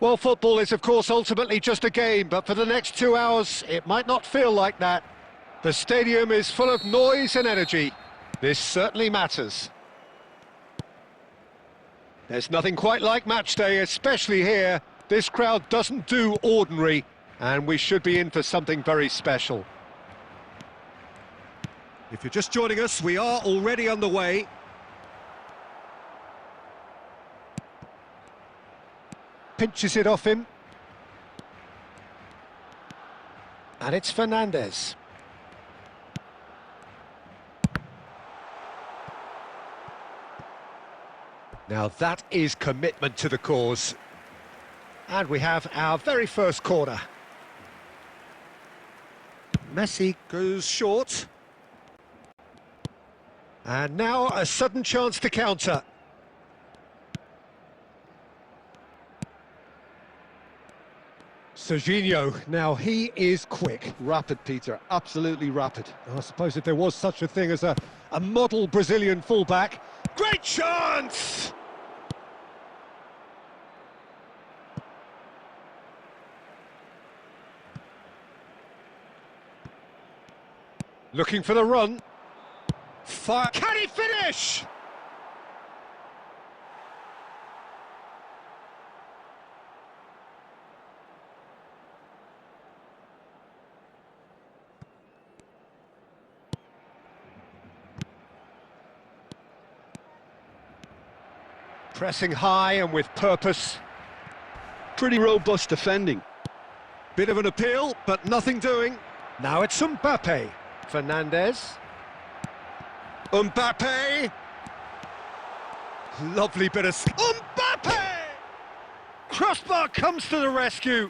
Well, football is, of course, ultimately just a game, but for the next 2 hours, it might not feel like that. The stadium is full of noise and energy. This certainly matters. There's nothing quite like match day, especially here. This crowd doesn't do ordinary, and we should be in for something very special. If you're just joining us, we are already underway. Pinches it off him. And it's Fernandez. Now that is commitment to the cause. And we have our very first corner. Messi goes short. And now a sudden chance to counter. Serginho, now he is quick. Rapid, Peter, absolutely rapid. I suppose if there was such a thing as a model Brazilian fullback. Great chance! Looking for the run. Fire. Can he finish? Pressing high and with purpose. Pretty robust defending. Bit of an appeal, but nothing doing. Now it's Mbappe. Fernandez. Mbappe! Lovely bit of... Mbappe! Crossbar comes to the rescue.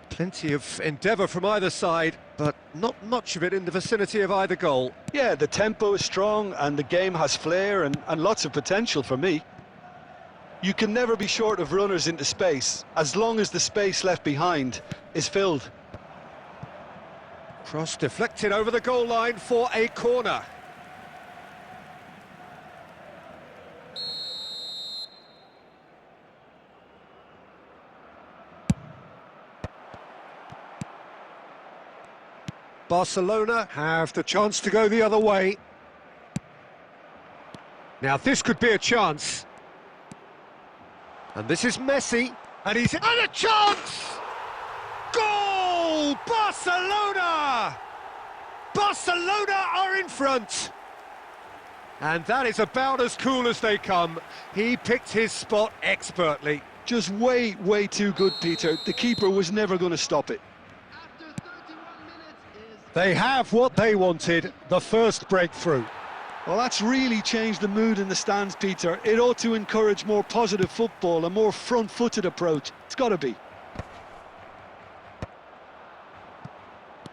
Plenty of endeavour from either side, but not much of it in the vicinity of either goal. Yeah, the tempo is strong and the game has flair and lots of potential for me. You can never be short of runners into space, as long as the space left behind is filled. Cross deflected over the goal line for a corner. Barcelona have the chance to go the other way. Now this could be a chance. And this is Messi. And he's... And a chance! Goal! Barcelona! Barcelona are in front. And that is about as cool as they come. He picked his spot expertly. Just way, way too good, Peter. The keeper was never going to stop it. They have what they wanted, the first breakthrough. Well, that's really changed the mood in the stands, Peter. It ought to encourage more positive football, a more front-footed approach. It's got to be.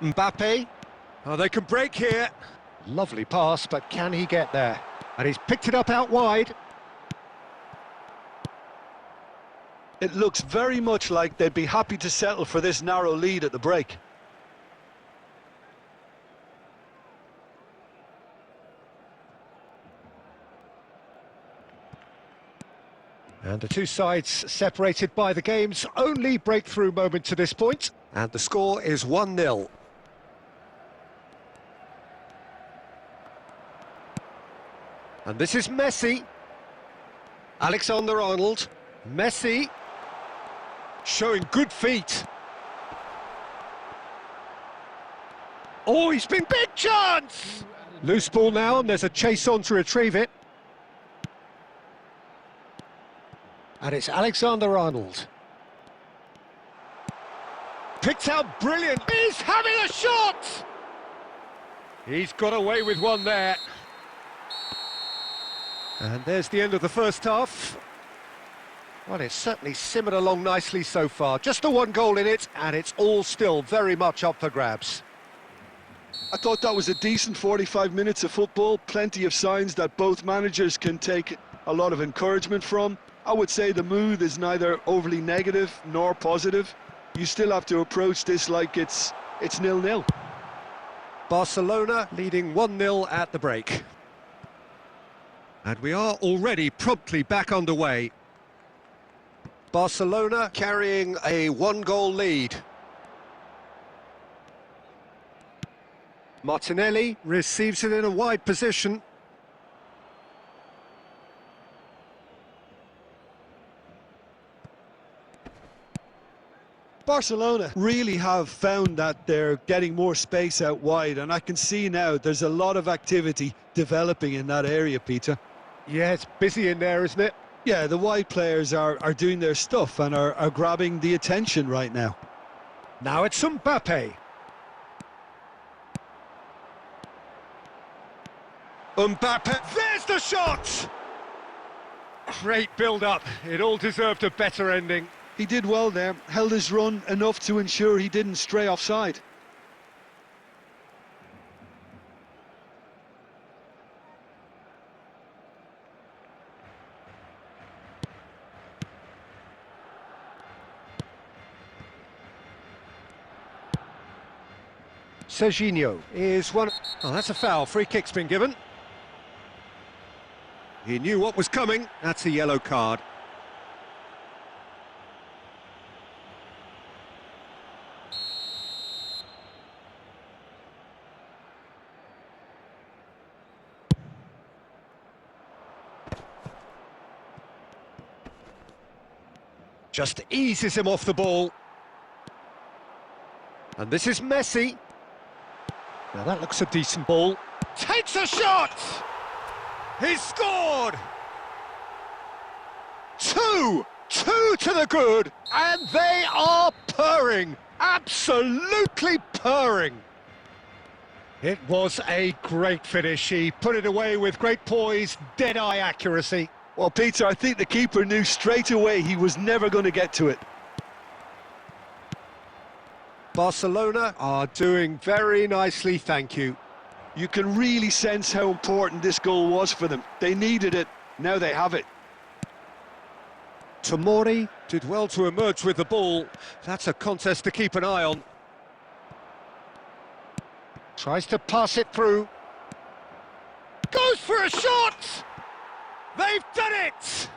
Mbappe. Oh, they can break here. Lovely pass, but can he get there? And he's picked it up out wide. It looks very much like they'd be happy to settle for this narrow lead at the break. And the two sides separated by the game's only breakthrough moment to this point. And the score is 1-0. And this is Messi. Alexander-Arnold. Messi. Showing good feet. Oh, he's been big chance! Loose ball now, and there's a chase on to retrieve it. And it's Alexander-Arnold. Picked out brilliant. He's having a shot! He's got away with one there. And there's the end of the first half. Well, it's certainly simmered along nicely so far. Just the one goal in it, and it's all still very much up for grabs. I thought that was a decent 45 minutes of football. Plenty of signs that both managers can take a lot of encouragement from. I would say the mood is neither overly negative nor positive. You still have to approach this like it's 0-0. Barcelona leading 1-0 at the break. And we are already promptly back underway. Barcelona carrying a 1-goal lead. Martinelli receives it in a wide position. Barcelona really have found that they're getting more space out wide, and I can see now there's a lot of activity developing in that area, Peter. Yeah, it's busy in there, isn't it? Yeah, the wide players are doing their stuff and are grabbing the attention right now. Now it's Mbappe. Mbappe, there's the shot! Great build-up, it all deserved a better ending. He did well there, held his run enough to ensure he didn't stray offside. Serginho is one... Oh, that's a foul. Free kick's been given. He knew what was coming. That's a yellow card. Just eases him off the ball. And this is Messi. Now that looks a decent ball. Takes a shot! He's scored! Two to the good, and they are purring, absolutely purring. It was a great finish. He put it away with great poise, dead-eye accuracy. Well, Peter, I think the keeper knew straight away he was never going to get to it. Barcelona are doing very nicely, thank you. You can really sense how important this goal was for them. They needed it, now they have it. Tomori did well to emerge with the ball. That's a contest to keep an eye on. Tries to pass it through. Goes for a shot! They've done it!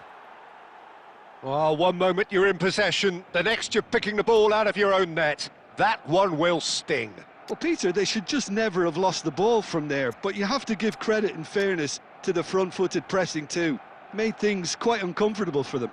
Well, one moment you're in possession, the next you're picking the ball out of your own net. That one will sting. Well, Peter, they should just never have lost the ball from there, but you have to give credit and fairness to the front-footed pressing too. Made things quite uncomfortable for them.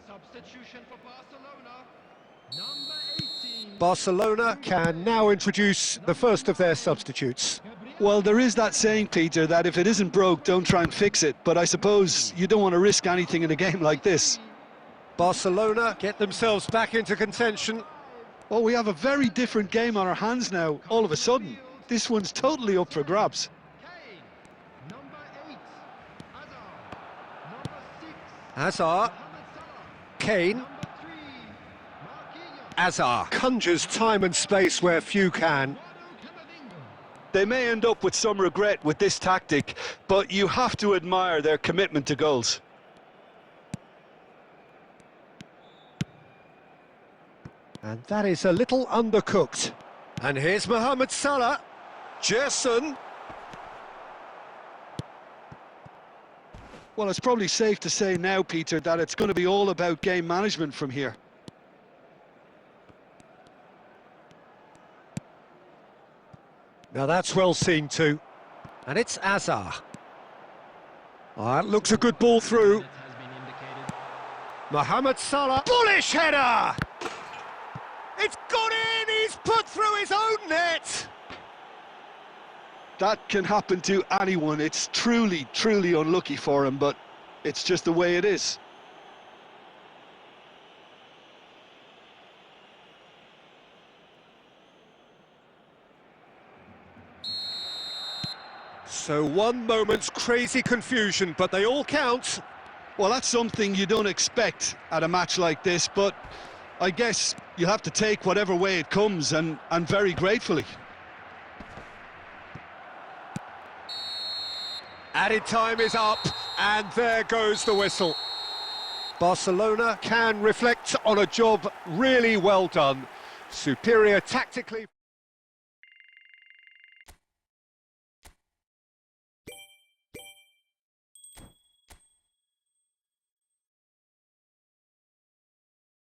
Substitution for Barcelona, number 18. Barcelona can now introduce the first of their substitutes. Well, there is that saying, Peter, that if it isn't broke, don't try and fix it. But I suppose you don't want to risk anything in a game like this. Barcelona get themselves back into contention. Well, we have a very different game on our hands now, all of a sudden. This one's totally up for grabs. Kane, number 8. Hazard, number 6. Hazard, Mohamed Salah, Kane, number 3. Marquinhos, Hazard conjures time and space where few can. Eduardo Camavinga. They may end up with some regret with this tactic, but you have to admire their commitment to goals. And that is a little undercooked. And here's Mohamed Salah. Gerson. Well, it's probably safe to say now, Peter, that it's going to be all about game management from here. Now that's well seen too. And it's Hazard. Oh, that looks a good ball through. Mohamed Salah. Bullish header! It's gone in! He's put through his own net! That can happen to anyone. It's truly, truly unlucky for him, but it's just the way it is. So one moment's crazy confusion, but they all count. Well, that's something you don't expect at a match like this, but I guess you have to take whatever way it comes, and very gratefully. Added time is up, and there goes the whistle. Barcelona can reflect on a job really well done. Superior tactically.